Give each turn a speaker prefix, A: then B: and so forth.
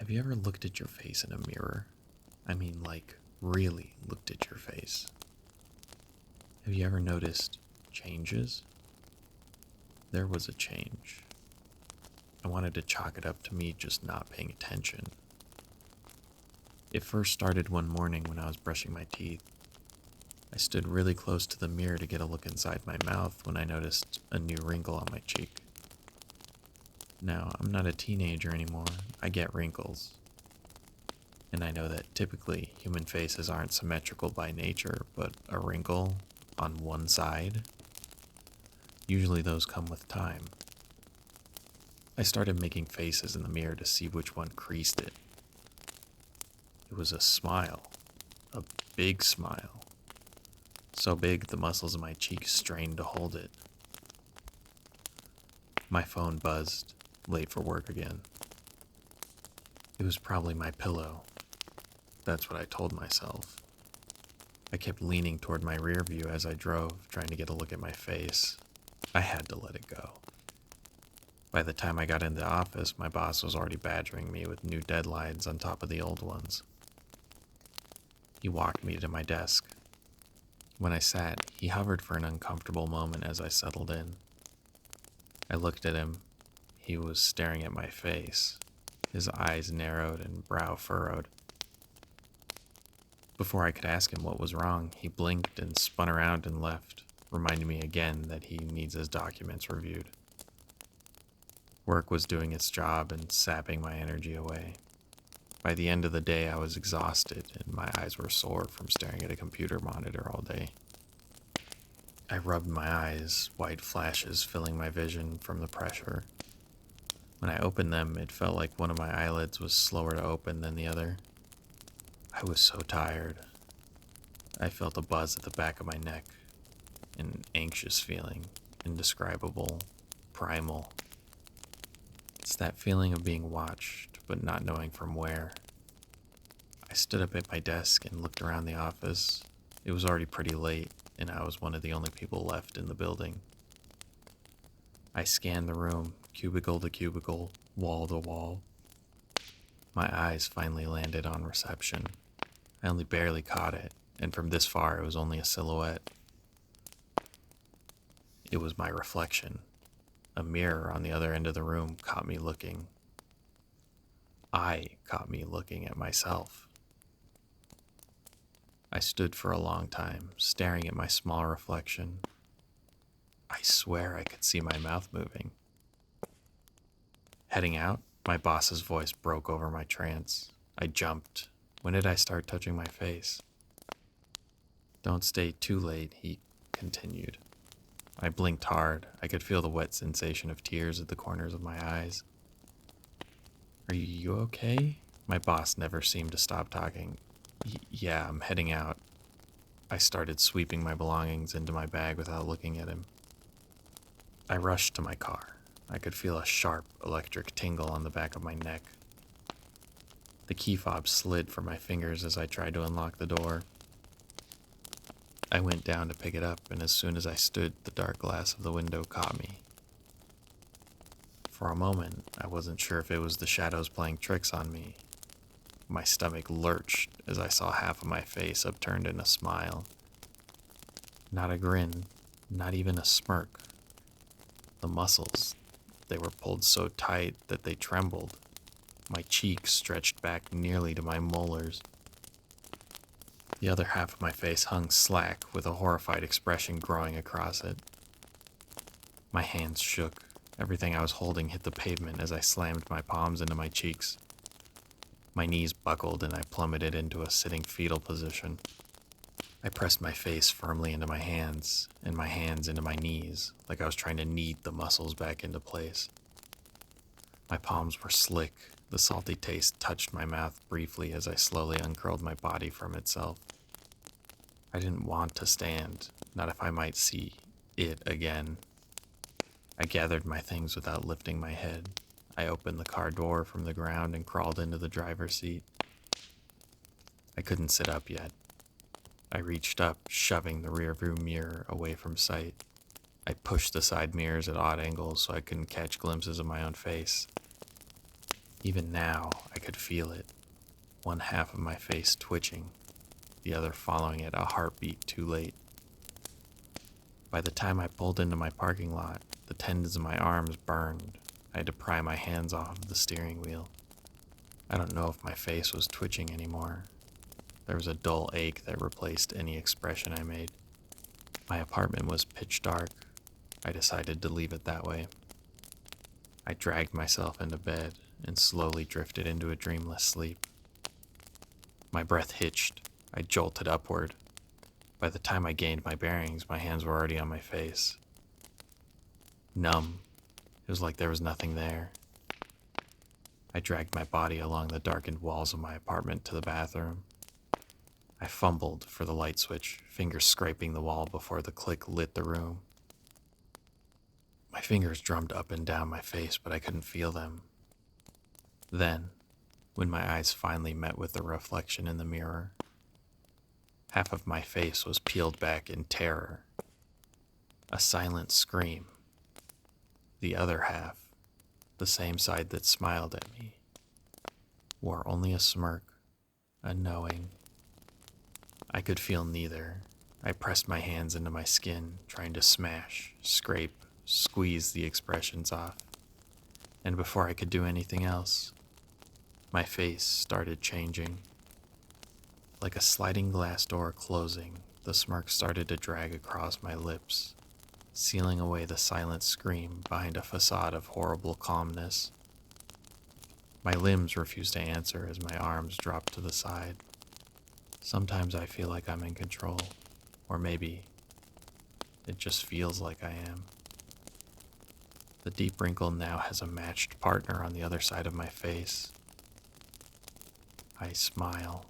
A: Have you ever looked at your face in a mirror? I mean, like, really looked at your face. Have you ever noticed changes? There was a change. I wanted to chalk it up to me just not paying attention. It first started one morning when I was brushing my teeth. I stood really close to the mirror to get a look inside my mouth when I noticed a new wrinkle on my cheek. Now, I'm not a teenager anymore. I get wrinkles. And I know that typically human faces aren't symmetrical by nature, but a wrinkle on one side, usually those come with time. I started making faces in the mirror to see which one creased it. It was a smile, a big smile. So big the muscles in my cheeks strained to hold it. My phone buzzed, late for work again. It was probably my pillow. That's what I told myself. I kept leaning toward my rear view as I drove, trying to get a look at my face. I had to let it go. By the time I got into the office, my boss was already badgering me with new deadlines on top of the old ones. He walked me to my desk. When I sat, he hovered for an uncomfortable moment as I settled in. I looked at him. He was staring at my face, his eyes narrowed and brow furrowed. Before I could ask him what was wrong, he blinked and spun around and left, reminding me again that he needs his documents reviewed. Work was doing its job and sapping my energy away. By the end of the day, I was exhausted and my eyes were sore from staring at a computer monitor all day. I rubbed my eyes, white flashes filling my vision from the pressure. When I opened them, it felt like one of my eyelids was slower to open than the other. I was so tired. I felt a buzz at the back of my neck, an anxious feeling, indescribable, primal. It's that feeling of being watched, but not knowing from where. I stood up at my desk and looked around the office. It was already pretty late, and I was one of the only people left in the building. I scanned the room, cubicle to cubicle, wall to wall. My eyes finally landed on reception. I only barely caught it, and from this far it was only a silhouette. It was my reflection. A mirror on the other end of the room caught me looking. I caught me looking at myself. I stood for a long time, staring at my small reflection. I swear I could see my mouth moving. Heading out, my boss's voice broke over my trance. I jumped. When did I start touching my face? Don't stay too late, he continued. I blinked hard. I could feel the wet sensation of tears at the corners of my eyes. Are you okay? My boss never seemed to stop talking. Yeah, I'm heading out. I started sweeping my belongings into my bag without looking at him. I rushed to my car. I could feel a sharp electric tingle on the back of my neck. The key fob slid from my fingers as I tried to unlock the door. I went down to pick it up, and as soon as I stood, the dark glass of the window caught me. For a moment, I wasn't sure if it was the shadows playing tricks on me. My stomach lurched as I saw half of my face upturned in a smile. Not a grin, not even a smirk. The muscles, they were pulled so tight that they trembled. My cheeks stretched back nearly to my molars. The other half of my face hung slack with a horrified expression growing across it. My hands shook. Everything I was holding hit the pavement as I slammed my palms into my cheeks. My knees buckled and I plummeted into a sitting fetal position. I pressed my face firmly into my hands and my hands into my knees, like I was trying to knead the muscles back into place. My palms were slick. The salty taste touched my mouth briefly as I slowly uncurled my body from itself. I didn't want to stand, not if I might see it again. I gathered my things without lifting my head. I opened the car door from the ground and crawled into the driver's seat. I couldn't sit up yet. I reached up, shoving the rearview mirror away from sight. I pushed the side mirrors at odd angles so I couldn't catch glimpses of my own face. Even now, I could feel it, one half of my face twitching, the other following it a heartbeat too late. By the time I pulled into my parking lot, the tendons of my arms burned. I had to pry my hands off of the steering wheel. I don't know if my face was twitching anymore. There was a dull ache that replaced any expression I made. My apartment was pitch dark. I decided to leave it that way. I dragged myself into bed and slowly drifted into a dreamless sleep. My breath hitched. I jolted upward. By the time I gained my bearings, my hands were already on my face. Numb. It was like there was nothing there. I dragged my body along the darkened walls of my apartment to the bathroom. I fumbled for the light switch, fingers scraping the wall before the click lit the room. My fingers drummed up and down my face, but I couldn't feel them. Then, when my eyes finally met with the reflection in the mirror, half of my face was peeled back in terror. A silent scream. The other half, the same side that smiled at me, wore only a smirk, a knowing. I could feel neither. I pressed my hands into my skin, trying to smash, scrape, squeeze the expressions off. And before I could do anything else, my face started changing. Like a sliding glass door closing, the smirk started to drag across my lips, sealing away the silent scream behind a facade of horrible calmness. My limbs refused to answer as my arms dropped to the side. Sometimes I feel like I'm in control, or maybe it just feels like I am. The deep wrinkle now has a matched partner on the other side of my face. I smile.